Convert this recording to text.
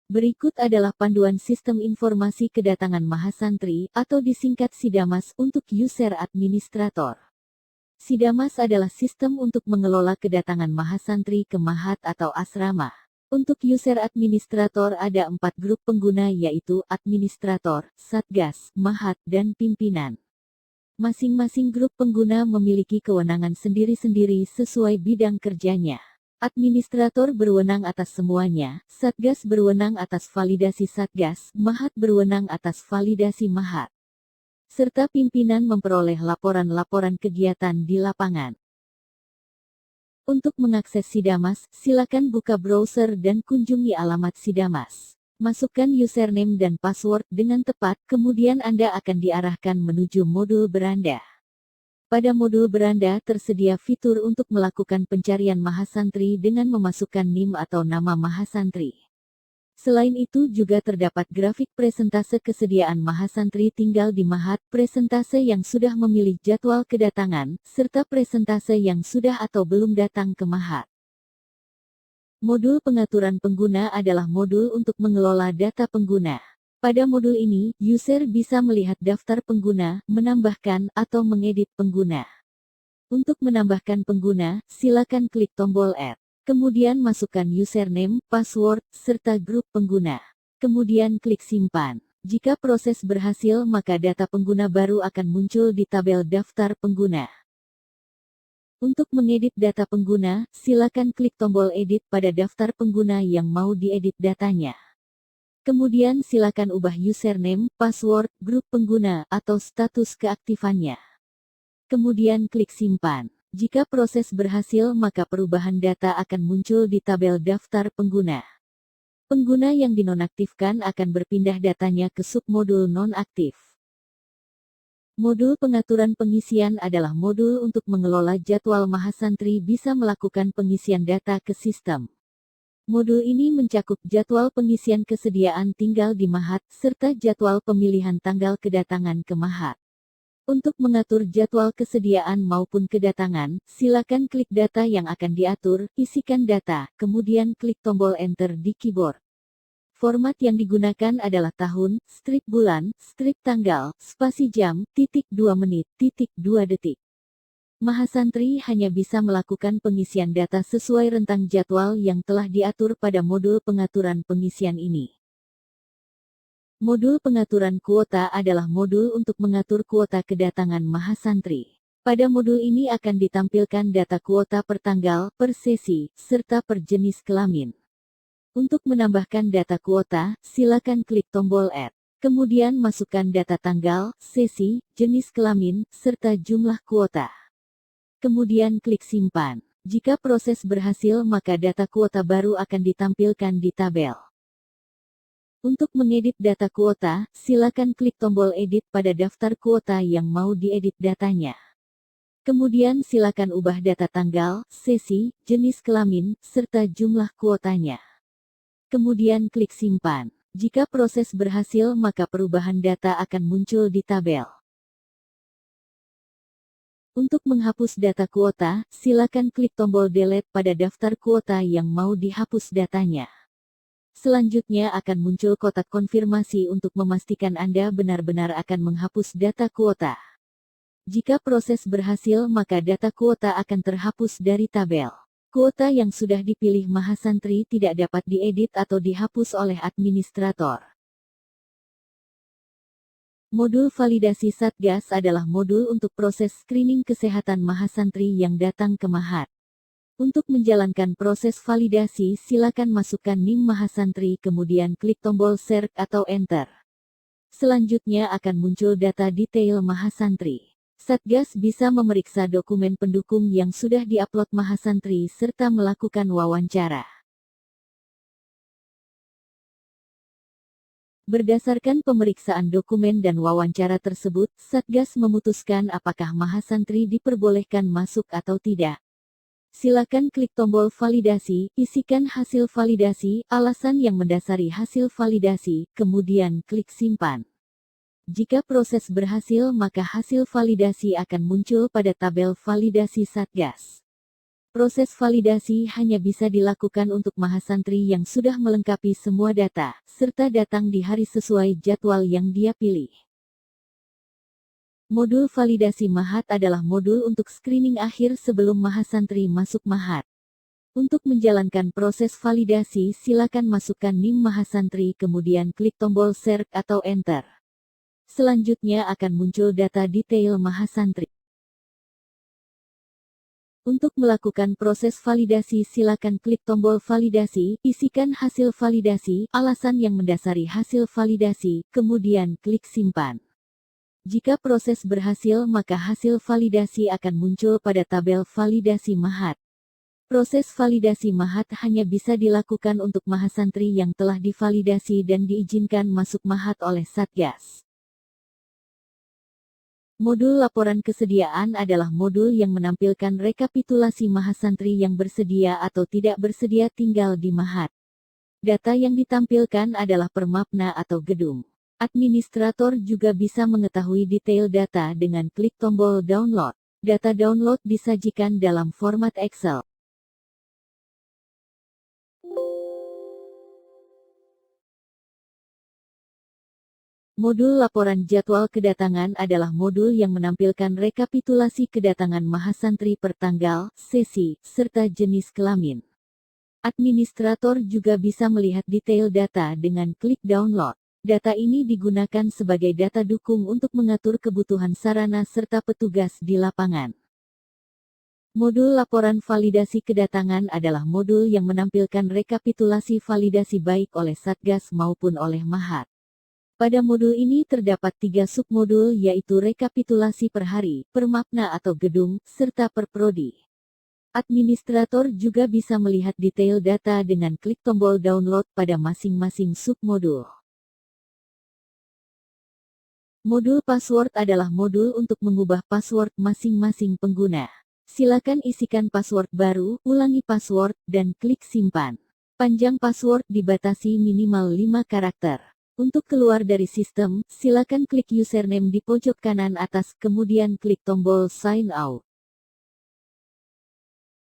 Berikut adalah panduan Sistem Informasi Kedatangan Mahasantri atau disingkat SIDAMAS untuk user administrator. SIDAMAS adalah sistem untuk mengelola kedatangan mahasantri ke mahat atau asrama. Untuk user administrator ada 4 grup pengguna yaitu administrator, satgas, mahat, dan pimpinan. Masing-masing grup pengguna memiliki kewenangan sendiri-sendiri sesuai bidang kerjanya. Administrator berwenang atas semuanya, satgas berwenang atas validasi satgas, mahat berwenang atas validasi mahat. Serta pimpinan memperoleh laporan-laporan kegiatan di lapangan. Untuk mengakses SIDAMAS, silakan buka browser dan kunjungi alamat SIDAMAS. Masukkan username dan password dengan tepat, kemudian Anda akan diarahkan menuju modul beranda. Pada modul beranda tersedia fitur untuk melakukan pencarian mahasantri dengan memasukkan NIM atau nama mahasantri. Selain itu juga terdapat grafik presentase kesediaan mahasantri tinggal di mahat, presentase yang sudah memilih jadwal kedatangan, serta presentase yang sudah atau belum datang ke mahat. Modul pengaturan pengguna adalah modul untuk mengelola data pengguna. Pada modul ini, user bisa melihat daftar pengguna, menambahkan, atau mengedit pengguna. Untuk menambahkan pengguna, silakan klik tombol Add. Kemudian masukkan username, password, serta grup pengguna. Kemudian klik simpan. Jika proses berhasil maka data pengguna baru akan muncul di tabel daftar pengguna. Untuk mengedit data pengguna, silakan klik tombol Edit pada daftar pengguna yang mau diedit datanya. Kemudian silakan ubah username, password, grup pengguna, atau status keaktifannya. Kemudian klik simpan. Jika proses berhasil maka perubahan data akan muncul di tabel daftar pengguna. Pengguna yang dinonaktifkan akan berpindah datanya ke submodul nonaktif. Modul pengaturan pengisian adalah modul untuk mengelola jadwal mahasantri bisa melakukan pengisian data ke sistem. Modul ini mencakup jadwal pengisian kesediaan tinggal di mahat, serta jadwal pemilihan tanggal kedatangan ke mahat. Untuk mengatur jadwal kesediaan maupun kedatangan, silakan klik data yang akan diatur, isikan data, kemudian klik tombol Enter di keyboard. Format yang digunakan adalah tahun, strip bulan, strip tanggal, spasi jam, titik 2 menit, titik 2 detik. Mahasantri hanya bisa melakukan pengisian data sesuai rentang jadwal yang telah diatur pada modul pengaturan pengisian ini. Modul pengaturan kuota adalah modul untuk mengatur kuota kedatangan mahasantri. Pada modul ini akan ditampilkan data kuota per tanggal, per sesi, serta per jenis kelamin. Untuk menambahkan data kuota, silakan klik tombol Add. Kemudian masukkan data tanggal, sesi, jenis kelamin, serta jumlah kuota. Kemudian klik simpan. Jika proses berhasil maka data kuota baru akan ditampilkan di tabel. Untuk mengedit data kuota, silakan klik tombol edit pada daftar kuota yang mau diedit datanya. Kemudian silakan ubah data tanggal, sesi, jenis kelamin, serta jumlah kuotanya. Kemudian klik simpan. Jika proses berhasil maka perubahan data akan muncul di tabel. Untuk menghapus data kuota, silakan klik tombol delete pada daftar kuota yang mau dihapus datanya. Selanjutnya akan muncul kotak konfirmasi untuk memastikan Anda benar-benar akan menghapus data kuota. Jika proses berhasil maka data kuota akan terhapus dari tabel. Kuota yang sudah dipilih mahasantri tidak dapat diedit atau dihapus oleh administrator. Modul validasi satgas adalah modul untuk proses screening kesehatan mahasantri yang datang ke mahat. Untuk menjalankan proses validasi silakan masukkan NIM mahasantri kemudian klik tombol search atau enter. Selanjutnya akan muncul data detail mahasantri. Satgas bisa memeriksa dokumen pendukung yang sudah diupload mahasantri serta melakukan wawancara. Berdasarkan pemeriksaan dokumen dan wawancara tersebut, Satgas memutuskan apakah mahasantri diperbolehkan masuk atau tidak. Silakan klik tombol validasi, isikan hasil validasi, alasan yang mendasari hasil validasi, kemudian klik simpan. Jika proses berhasil maka hasil validasi akan muncul pada tabel validasi Satgas. Proses validasi hanya bisa dilakukan untuk mahasantri yang sudah melengkapi semua data, serta datang di hari sesuai jadwal yang dia pilih. Modul validasi Mahat adalah modul untuk screening akhir sebelum mahasantri masuk Mahat. Untuk menjalankan proses validasi silakan masukkan NIM mahasantri kemudian klik tombol search atau enter. Selanjutnya akan muncul data detail mahasantri. Untuk melakukan proses validasi silakan klik tombol validasi, isikan hasil validasi, alasan yang mendasari hasil validasi, kemudian klik simpan. Jika proses berhasil maka hasil validasi akan muncul pada tabel validasi Mahat. Proses validasi Mahat hanya bisa dilakukan untuk mahasantri yang telah divalidasi dan diizinkan masuk Mahat oleh Satgas. Modul laporan kesediaan adalah modul yang menampilkan rekapitulasi mahasantri yang bersedia atau tidak bersedia tinggal di Mahat. Data yang ditampilkan adalah permapna atau gedung. Administrator juga bisa mengetahui detail data dengan klik tombol download. Data download disajikan dalam format Excel. Modul laporan jadwal kedatangan adalah modul yang menampilkan rekapitulasi kedatangan mahasantri per tanggal, sesi, serta jenis kelamin. Administrator juga bisa melihat detail data dengan klik download. Data ini digunakan sebagai data dukung untuk mengatur kebutuhan sarana serta petugas di lapangan. Modul laporan validasi kedatangan adalah modul yang menampilkan rekapitulasi validasi baik oleh Satgas maupun oleh Mahat. Pada modul ini terdapat 3 submodul yaitu rekapitulasi per hari, per mapna atau gedung, serta per prodi. Administrator juga bisa melihat detail data dengan klik tombol download pada masing-masing submodul. Modul password adalah modul untuk mengubah password masing-masing pengguna. Silakan isikan password baru, ulangi password, dan klik simpan. Panjang password dibatasi minimal 5 karakter. Untuk keluar dari sistem, silakan klik username di pojok kanan atas, kemudian klik tombol sign out.